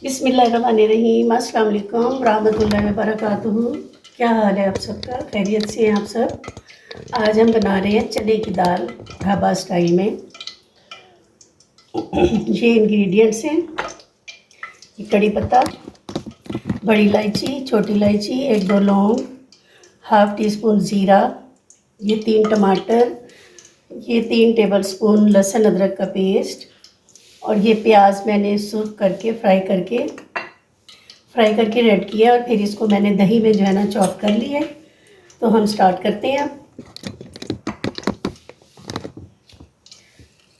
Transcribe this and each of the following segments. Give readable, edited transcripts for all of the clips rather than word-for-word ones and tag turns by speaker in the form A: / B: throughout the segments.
A: बिस्मिल्लाहिर्रहमानिर्रहीम, अस्सलाम वालेकुम रहमतुल्लाहि व बरकातुहू। क्या हाल है आप सबका? खैरियत से हैं आप सब? आज हम बना रहे हैं चने की दाल ढाबा स्टाइल में। ये इंग्रेडिएंट्स हैं। ये कड़ी पत्ता, बड़ी इलायची, छोटी इलायची, 1-2 लौंग, हाफ़ टी स्पून ज़ीरा, ये 3 टमाटर, ये 3 टेबलस्पून लहसुन अदरक का पेस्ट, और ये प्याज मैंने सूख करके फ्राई करके रेड किया, और फिर इसको मैंने दही में जो है ना चॉप कर लिया है। तो हम स्टार्ट करते हैं।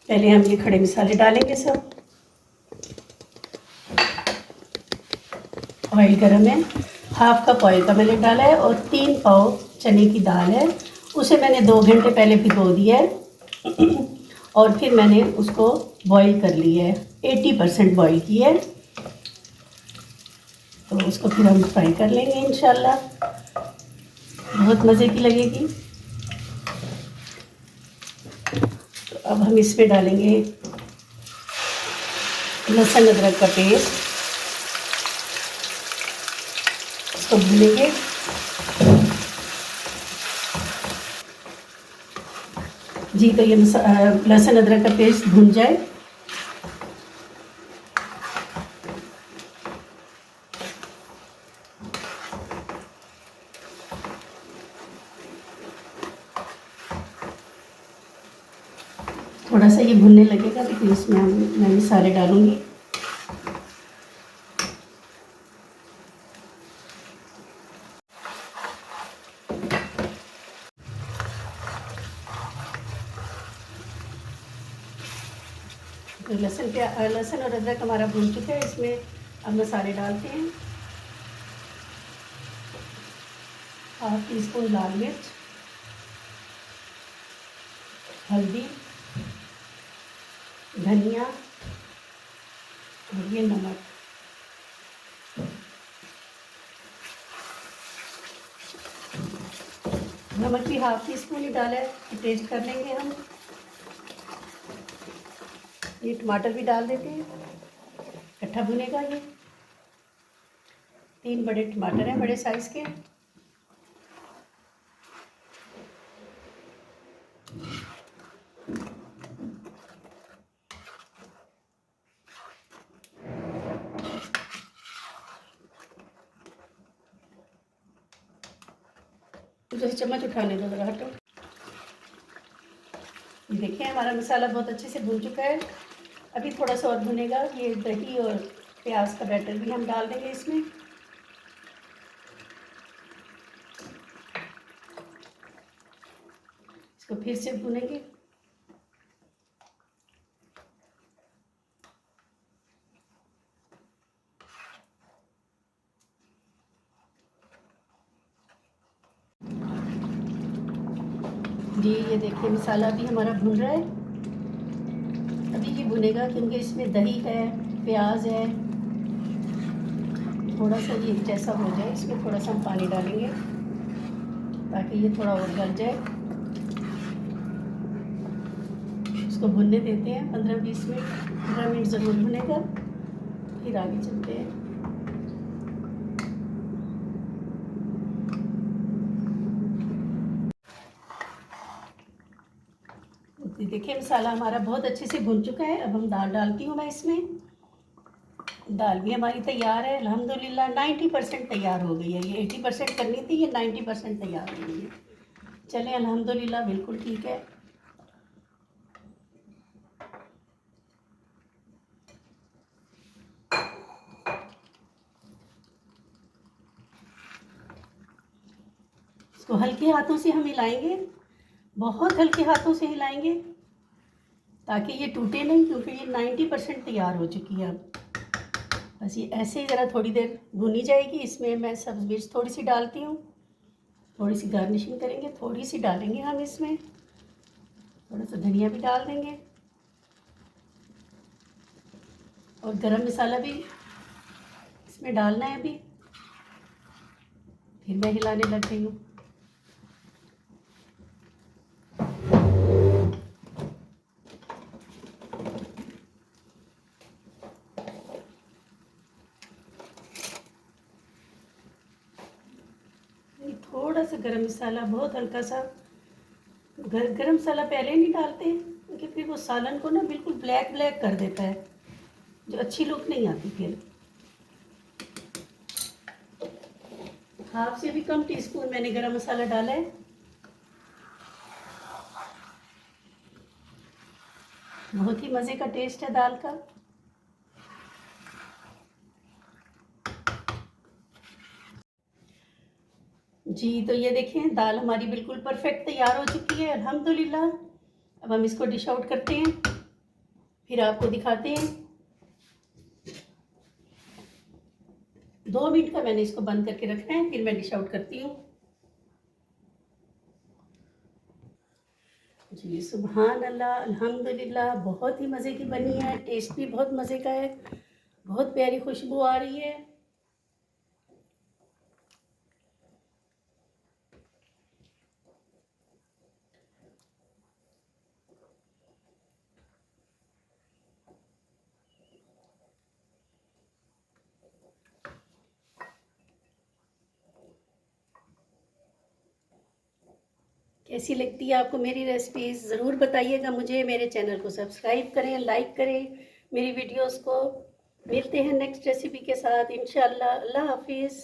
A: पहले हम ये खड़े मसाले डालेंगे सब। ऑयल गर्म है, हाफ कप ऑयल का मैंने डाला है, और 3 पाव चने की दाल है, उसे मैंने 2 घंटे पहले भिगो दिया है और फिर मैंने उसको बॉईल कर लिया है, 80% बॉईल किया है। तो उसको फिर हम फ्राई कर लेंगे इंशाल्लाह, बहुत मज़े की लगेगी। तो अब हम इसमें डालेंगे लहसुन अदरक का पेस्ट, इसको भूनेंगे। जी, तो ये लहसुन अदरक का पेस्ट भून जाए। थोड़ा सा ये भुनने लगेगा तो फिर इसमें मैं मसाले डालूँगी। तो लहसुन और अदरक हमारा भून चुका है। इसमें अब मसाले डालते हैं। हाफ टी स्पून लाल मिर्च, हल्दी, धनिया, और ये नमक। नमक भी हाफ टी स्पून ही डाला है, तो टेस्ट कर लेंगे हम। ये टमाटर भी डाल देते हैं, इकट्ठा भुनेगा। ये 3 बड़े टमाटर हैं, बड़े साइज़ के। तो चम्मच उठाने दो ज़रा, हटो। देखिए हमारा मसाला बहुत अच्छे से भून चुका है। अभी थोड़ा सा और भुनेगा। ये दही और प्याज का बैटर भी हम डाल देंगे इसमें। इसको फिर से भुनेंगे। जी, ये देखिए मसाला भी हमारा भुन रहा है। अभी ये भुनेगा क्योंकि इसमें दही है, प्याज है। थोड़ा सा ये जैसा हो जाए, इसमें थोड़ा सा हम पानी डालेंगे ताकि ये थोड़ा और गल जाए। इसको भुनने देते हैं 15-20 मिनट। 15 मिनट ज़रूर भुनेगा, फिर आगे चलते हैं। देखिए मसाला हमारा बहुत अच्छे से भुन चुका है। अब हम दाल डालती हूँ मैं इसमें। दाल भी हमारी तैयार है अल्हम्दुलिल्लाह। 90% तैयार हो गई है। ये 80% करनी थी, ये 90% तैयार हो गई है। चलें अल्हम्दुलिल्लाह, बिल्कुल ठीक है। इसको हल्के हाथों से हम हिलाएंगे, बहुत हल्के हाथों से हिलाएंगे ताकि ये टूटे नहीं, क्योंकि ये 90% तैयार हो चुकी है। अब बस ये ऐसे ही ज़रा थोड़ी देर भुनी जाएगी। इसमें मैं सब्ज़ मिर्च थोड़ी सी डालती हूँ, थोड़ी सी गार्निशिंग करेंगे, थोड़ी सी डालेंगे हम इसमें। थोड़ा सा धनिया भी डाल देंगे, और गरम मसाला भी इसमें डालना है अभी। फिर मैं हिलाने लग गई हूँ। गरम मसाला, बहुत हल्का सा। गरम मसाला पहले नहीं डालते क्योंकि फिर वो सालन को ना बिल्कुल ब्लैक ब्लैक कर देता है, जो अच्छी लुक नहीं आती फिर। हाफ से भी कम टीस्पून मैंने गरम मसाला डाला है। बहुत ही मज़े का टेस्ट है दाल का। जी, तो ये देखें दाल हमारी बिल्कुल परफेक्ट तैयार हो चुकी है अल्हम्दुलिल्लाह। अब हम इसको डिश आउट करते हैं, फिर आपको दिखाते हैं। 2 मिनट का मैंने इसको बंद करके रखना है, फिर मैं डिश आउट करती हूँ। जी सुभान अल्लाह, अल्हम्दुलिल्लाह, बहुत ही मज़े की बनी है। टेस्ट भी बहुत मज़े का है, बहुत प्यारी खुशबू आ रही है। कैसी लगती है आपको मेरी रेसिपीज़, ज़रूर बताइएगा मुझे। मेरे चैनल को सब्सक्राइब करें, लाइक करें मेरी वीडियोस को। मिलते हैं नेक्स्ट रेसिपी के साथ इंशाअल्लाह। अल्लाह हाफिज़।